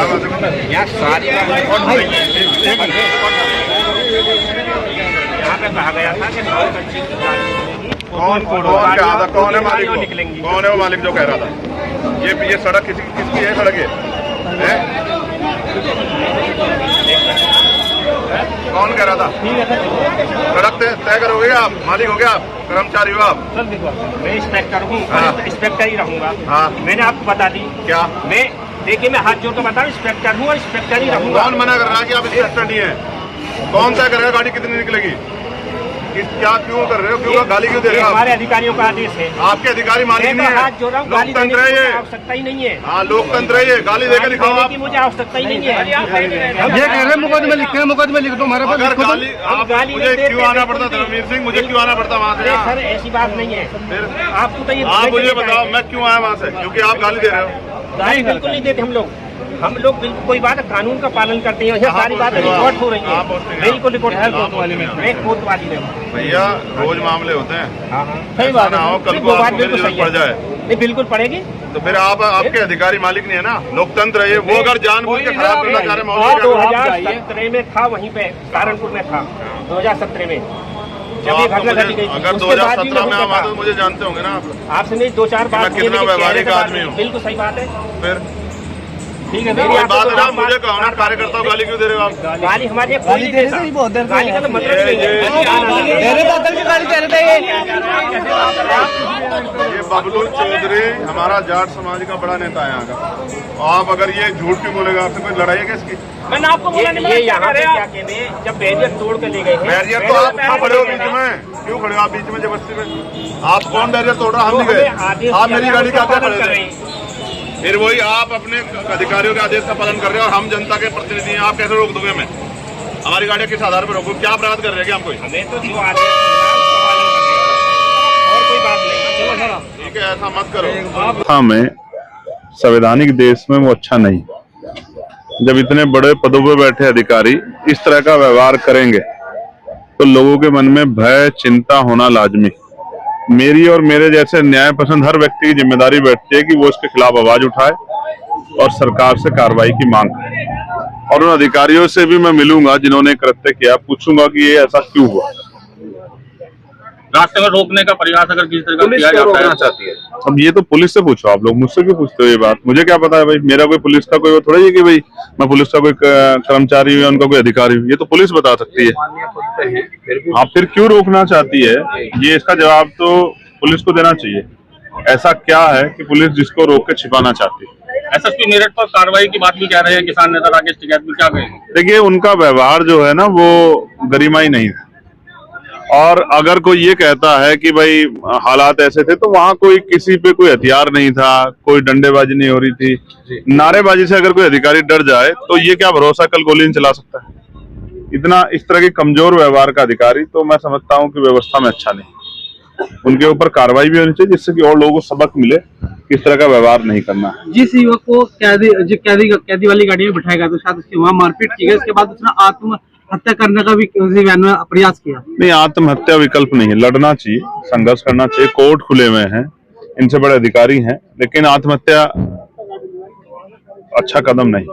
क्या बात है? यहाँ सारी यहाँ पे कहा गया था कि कौन कहा था? कौन है मालिक? निकलेंगी। कौन है वो मालिक जो कह रहा था? ये सड़क किसकी है? सड़क है? कौन कह रहा था? सड़क तय करोगे आप? मालिक हो गया आप? कर्मचारी हो आप? मैं इंस्पेक्टर हूँ, इंस्पेक्टर ही रहूंगा। हाँ। मैंने आपको बता दी क्या? मैं देखिए, मैं हाथ जोड़ कर बताऊँ, इंस्पेक्टर हूँ और इंस्पेक्टर ही रहूंगा। कौन मना कर रहा है कि आप इंस्पेक्टर नहीं है? कौन तय करेगा गाड़ी कितनी निकलेगी? क्या क्यों कर रहे हो? क्यों गाली क्यों दे रहे हो? हमारे अधिकारियों का आदेश है। आपके अधिकारी मालिक नहीं है। हाथ जोड़ रहा हूँ, गाली देने लोकतंत्र है की ये। आवश्यकता ही नहीं है। हाँ, लोकतंत्र है ये। गाली देकर दिखाओ आप। मुझे आवश्यकता ही नहीं है। ये कह रहे हैं मुकदमे लिख रहे हैं, मुकदमे लिख दो हमारे पास। अगर गाली मुझे क्यों आना पड़ता? धर्मवीर सिंह, मुझे क्यों आना पड़ता वहाँ से? सर ऐसी बात नहीं है। फिर आपको तो ये आप मुझे बताओ, मैं क्यों आया वहाँ से? क्योंकि आप गाली दे रहे हो। गाली बिल्कुल नहीं देते हम लोग बिल्कुल कोई बात है, कानून का पालन करते हैं। यहाँ सारी बातें रिकॉर्ड हो रही है, बिल्कुल रिकॉर्ड है। कोतवाली में मैं कोतवाली में भैया, रोज मामले होते हैं। सही बात है। कल को आपको मेरी जरूरत पड़ जाए नहीं, बिल्कुल पड़ेगी। तो फिर आपके अधिकारी मालिक नहीं है ना। लोकतंत्र है ये। वो अगर जानबूझ के खराब करना चाह रहे हैं 2017 में था, वहीं पे सहारनपुर में था 2017 में जब ये घटना घटी गई। अगर 2017 में आप आते तो मुझे जानते होंगे ना आप। आपसे नहीं 2-4 बात कितना व्यवहारिक आदमी हूँ। बिल्कुल सही बात है। फिर ठीक है, मेरी बात है ना, मुझे कहो ना, कार्यकर्ताओं गाली क्यों दे रहे हो आप? गाली हमारे गाली का तो मतलब नहीं है। ये बबलू चौधरी हमारा जाट समाज का बड़ा नेता है यहाँ का। आप अगर ये झूठ क्यों बोलेगा? आपसे कोई लड़ाई है क्या इसकी? मैंने आपको बोला नहीं। ये यहाँ पे क्या कहते हैं, जब बैरियर तोड़ के ले गए हैं। बैरियर तो आप क्यों खड़े हो बीच में? क्यों खड़े हो आप बीच में जबरदस्ती में? आप कौन बैरियर तोड़ रहा? हम नहीं गए। आप मेरी गाड़ी का क्या खड़े थे? फिर वही आप अपने अधिकारियों के आदेश का पालन कर रहे हो और हम जनता के प्रतिनिधि हैं। आप कैसे रोक दोगे? मैं हमारी गाड़ियाँ किस आधार पर रोकूँ? क्या अपराध कर रहे हैं हम? कोई हमें तो जो आदेश और कोई बात नहीं। ठीक है, ऐसा मत करो। हमें संवैधानिक देश में वो अच्छा नहीं। जब इतने बड़े पदों पर बैठे अधिकारी इस तरह का व्यवहार करेंगे तो लोगों के मन में भय, चिंता होना लाजमी। मेरी और मेरे जैसे न्याय पसंद हर व्यक्ति की जिम्मेदारी बैठती है कि वो इसके खिलाफ आवाज उठाए और सरकार से कार्रवाई की मांग करे। और उन अधिकारियों से भी मैं मिलूंगा जिन्होंने कृत्य किया, पूछूंगा कि ये ऐसा क्यों हुआ। रास्ते में रोकने का प्रयास अगर किसी तरह का किया जाता है चाहती है। अब ये तो पुलिस से पूछो आप लोग, मुझसे क्यों पूछते हो ये बात? मुझे क्या पता है भाई? मेरा कोई पुलिस का कोई वो थोड़ा ही है कि भाई मैं पुलिस का कोई कर्मचारी हूँ या उनका कोई अधिकारी हूँ। ये तो पुलिस बता सकती है। आप फिर क्यों रोकना चाहती है? ये इसका जवाब तो पुलिस को देना चाहिए। ऐसा क्या है कि पुलिस जिसको रोक के छिपाना चाहती है? एसएसपी मेरठ पर कार्रवाई की बात भी कह रहे हैं किसान नेता राकेश टिकैत भी, क्या कहेंगे? देखिए, उनका व्यवहार जो है ना वो गरिमाई नहीं है। और अगर कोई ये कहता है कि भाई हालात ऐसे थे, तो वहां कोई किसी पे कोई हथियार नहीं था, कोई डंडेबाजी नहीं हो रही थी। नारेबाजी से अगर कोई अधिकारी डर जाए तो ये क्या भरोसा कल गोली नहीं चला सकता है? इतना इस तरह की कमजोर व्यवहार का अधिकारी तो मैं समझता हूँ कि व्यवस्था में अच्छा नहीं। उनके ऊपर कार्रवाई भी होनी चाहिए जिससे कि और लोगों को सबक मिले किस तरह का व्यवहार नहीं करना है। जिस युवक को कैदी वाली गाड़ी में बिठाया गया तो शायद उसकी वहाँ मारपीट की गई, इसके बाद उसने आत्महत्या करने का भी उसी बयान में प्रयास किया। नहीं, आत्महत्या विकल्प नहीं है। लड़ना चाहिए, संघर्ष करना चाहिए। कोर्ट खुले हुए हैं, इनसे बड़े अधिकारी हैं, लेकिन आत्महत्या अच्छा कदम नहीं।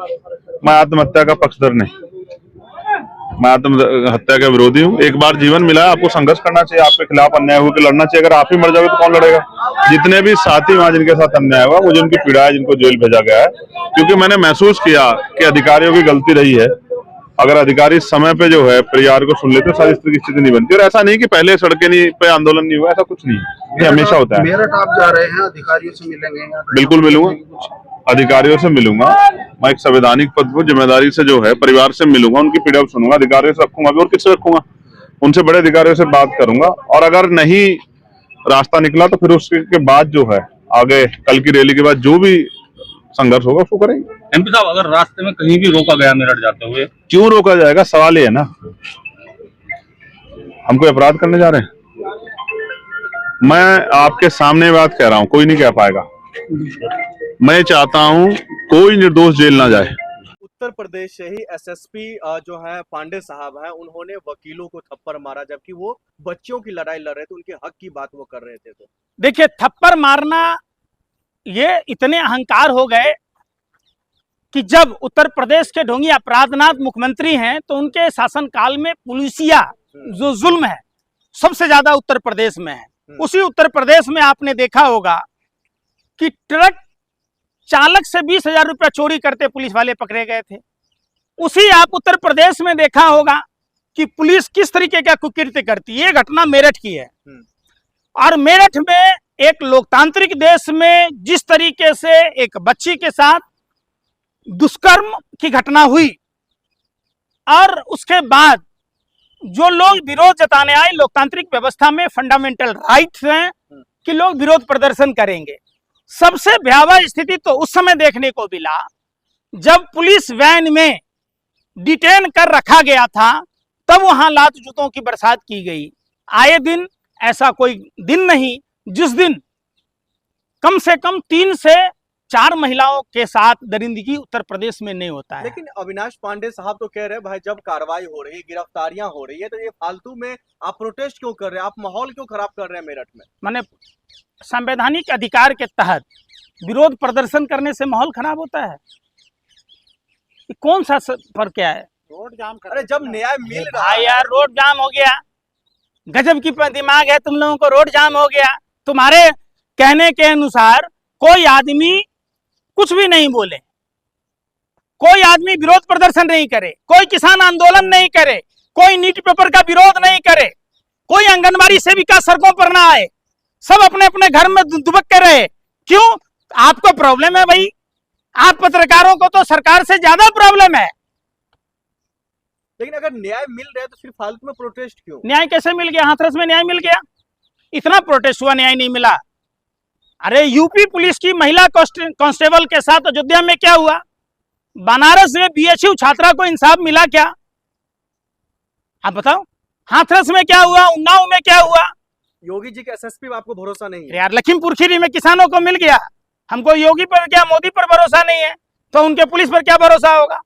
मैं आत्महत्या का पक्षधर नहीं, मैं आत्महत्या का विरोधी हूँ। एक बार जीवन मिला है, आपको संघर्ष करना चाहिए। आपके खिलाफ अन्याय होकर लड़ना चाहिए। अगर आप ही मर जाओगे तो कौन लड़ेगा? जितने भी साथी वहां जिनके साथ अन्याय हुआ, मुझे उनकी पीड़ा है, जिनको जेल भेजा गया है, क्योंकि मैंने महसूस किया कि अधिकारियों की गलती रही है। अगर अधिकारी समय पे जो है परिवार को सुन लेते शायद इस तरह की स्थिति नहीं बनती। और ऐसा नहीं कि पहले सड़कें नहीं पे आंदोलन नहीं हुआ, ऐसा कुछ नहीं है। ये हमेशा होता है। मेरठ आप जा रहे हैं, अधिकारियों से मिलेंगे? बिल्कुल मिलूंगा, अधिकारियों से मिलूंगा। मैं एक संवैधानिक पद पर जिम्मेदारी से जो है परिवार से मिलूंगा, उनकी पीड़ा सुनूंगा, अधिकारियों से रखूंगा भी। और किससे रखूंगा? उनसे बड़े अधिकारियों से बात करूंगा। और अगर नहीं रास्ता निकला तो फिर उसके बाद जो है आगे कल की रैली के बाद जो भी संघर्ष होगा उसको करेंगे। एमपी साहब, अगर रास्ते में कहीं भी रोका गया मेरठ जाते हुए, क्यों रोका जाएगा? सवाल ये है ना, हम कोई अपराध करने जा रहे हैं? मैं आपके सामने बात कह रहा हूं, कोई नहीं कह पाएगा। मैं चाहता हूं कोई निर्दोष जेल ना जाए। उत्तर प्रदेश से ही एसएसपी जो है पांडे साहब हैं, उन्होंने वकीलों को थप्पड़ मारा जबकि वो बच्चों की लड़ाई लड़ रहे थे, उनके हक की बात वो कर रहे थे। तो देखिए, थप्पड़ मारना, ये इतने अहंकार हो गए कि जब उत्तर प्रदेश के ढोंगी अपराधनाथ मुख्यमंत्री हैं तो उनके शासनकाल में पुलिसिया जो जुल्म है सबसे ज्यादा उत्तर प्रदेश में है। उसी उत्तर प्रदेश में आपने देखा होगा कि ट्रक चालक से 20,000 रुपया चोरी करते पुलिस वाले पकड़े गए थे। उसी आप उत्तर प्रदेश में देखा होगा कि पुलिस किस तरीके का कुकृत्य करती है। ये घटना मेरठ की है और मेरठ में एक लोकतांत्रिक देश में जिस तरीके से एक बच्ची के साथ दुष्कर्म की घटना हुई और उसके बाद जो लोग विरोध जताने आए, लोकतांत्रिक व्यवस्था में फंडामेंटल राइट्स हैं कि लोग विरोध प्रदर्शन करेंगे। सबसे भयावह स्थिति तो उस समय देखने को मिला जब पुलिस वैन में डिटेन कर रखा गया था, तब वहां लात जूतों की बरसात की गई। आए दिन ऐसा कोई दिन नहीं जिस दिन कम से कम 3 से 4 महिलाओं के साथ दरिंदगी उत्तर प्रदेश में नहीं होता है। लेकिन अविनाश पांडे साहब तो कह रहे हैं भाई जब कार्रवाई हो रही है, गिरफ्तारियां हो रही है, तो ये फालतू में आप प्रोटेस्ट क्यों कर रहे हैं, आप माहौल क्यों खराब कर रहे हैं मेरठ में। माने संवैधानिक अधिकार के तहत विरोध प्रदर्शन करने से माहौल खराब होता है? कौन सा फर्क क्या है? रोड जाम कर, अरे जब न्याय मिल रहा है यार, रोड जाम हो गया, गजब की दिमाग है तुम लोगों को, रोड जाम हो गया। तुम्हारे कहने के अनुसार कोई आदमी कुछ भी नहीं बोले, कोई आदमी विरोध प्रदर्शन नहीं करे, कोई किसान आंदोलन नहीं करे, कोई नीट पेपर का विरोध नहीं करे, कोई आंगनबाड़ी सेविका सड़कों पर ना आए, सब अपने अपने घर में दुबक के रहे। क्यों? आपको प्रॉब्लम है भाई, आप पत्रकारों को तो सरकार से ज्यादा प्रॉब्लम है। लेकिन अगर न्याय मिल रहा है तो फिर फालतू में प्रोटेस्ट क्यों? न्याय कैसे मिल गया? हाथरस में न्याय मिल गया, इतना प्रोटेस्ट हुआ, न्याय नहीं मिला। अरे यूपी पुलिस की महिला कांस्टेबल के साथ अयोध्या में क्या हुआ? बनारस में बीएचयू छात्रा को इंसाफ मिला क्या? आप बताओ। हाथरस में क्या हुआ? उन्नाव में क्या हुआ? योगी जी के एसएसपी आपको भरोसा नहीं है? यार लखीमपुर खीरी में किसानों को मिल गया, हमको योगी पर क्या मोदी पर भरोसा नहीं है तो उनके पुलिस पर क्या भरोसा होगा?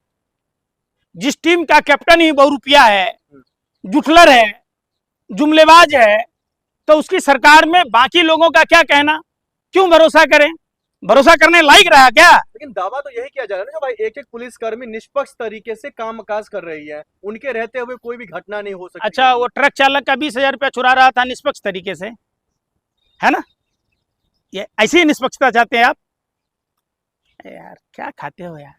जिस टीम का कैप्टन ही बहुरूपिया है, जुटलर है, जुमलेबाज है, तो उसकी सरकार में बाकी लोगों का क्या कहना? क्यों भरोसा करें? भरोसा करने लायक रहा क्या? लेकिन दावा तो यही किया जा रहा है ना भाई, एक एक पुलिसकर्मी निष्पक्ष तरीके से कामकाज कर रही है, उनके रहते हुए कोई भी घटना नहीं हो सकती। अच्छा, वो ट्रक चालक का 20,000 रुपया चुरा रहा था निष्पक्ष तरीके से, है ना? ये ऐसी ही निष्पक्षता चाहते हैं आप? यार क्या खाते हो यार,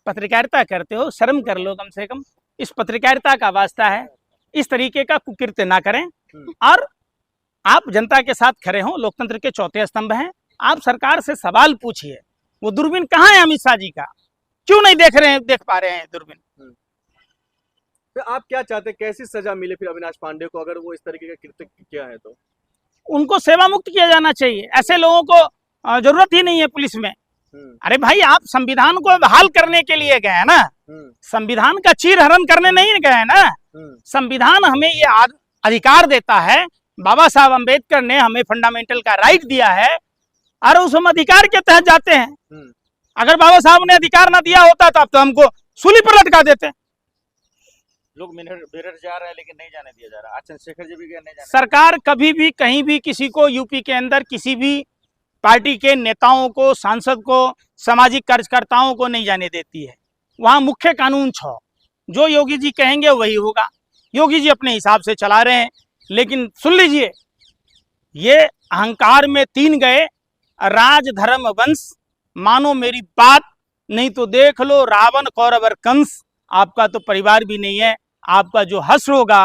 पत्रकारिता करते हो, शर्म कर लो कम से कम। इस पत्रकारिता का वास्ता है, इस तरीके का कुकृत्य ना करें और आप जनता के साथ खड़े हो, लोकतंत्र के चौथे स्तंभ हैं। आप सरकार से सवाल पूछिए, वो दूरबीन कहाँ है अमित शाह जी का? क्यों नहीं देख रहे हैं, देख पा रहे हैं दूरबीन? तो आप क्या चाहते हैं, कैसी सजा मिले फिर अविनाश पांडे को अगर वो इस तरीके का कृत्य किया है तो? उनको सेवा मुक्त किया जाना चाहिए। ऐसे लोगों को जरूरत ही नहीं है पुलिस में। अरे भाई, आप संविधान को बहाल करने के लिए गए हैं ना, संविधान का चीर हरण करने नहीं गए ना। संविधान हमें ये अधिकार देता है, बाबा साहब अंबेडकर ने हमें फंडामेंटल का राइट दिया है और उस हम अधिकार के तहत जाते हैं। अगर बाबा साहब ने अधिकार ना दिया होता तो अब तो हमको सूली पर लटका देते। लोग मेरठ जा रहे हैं लेकिन नहीं जाने दिया जा रहा। चंद्रशेखर जी भी गए, नहीं जाने। सरकार कभी भी कहीं भी किसी को, यूपी के अंदर किसी भी पार्टी के नेताओं को, सांसद को, सामाजिक कार्यकर्ताओं को नहीं जाने देती है। वहां मुख्य कानून 6, जो योगी जी कहेंगे वही होगा। योगी जी अपने हिसाब से चला रहे हैं, लेकिन सुन लीजिए, ये अहंकार में 3 गए, राज धर्म वंश, मानो मेरी बात, नहीं तो देख लो रावण कौरव और कंस। आपका तो परिवार भी नहीं है, आपका जो हश्र होगा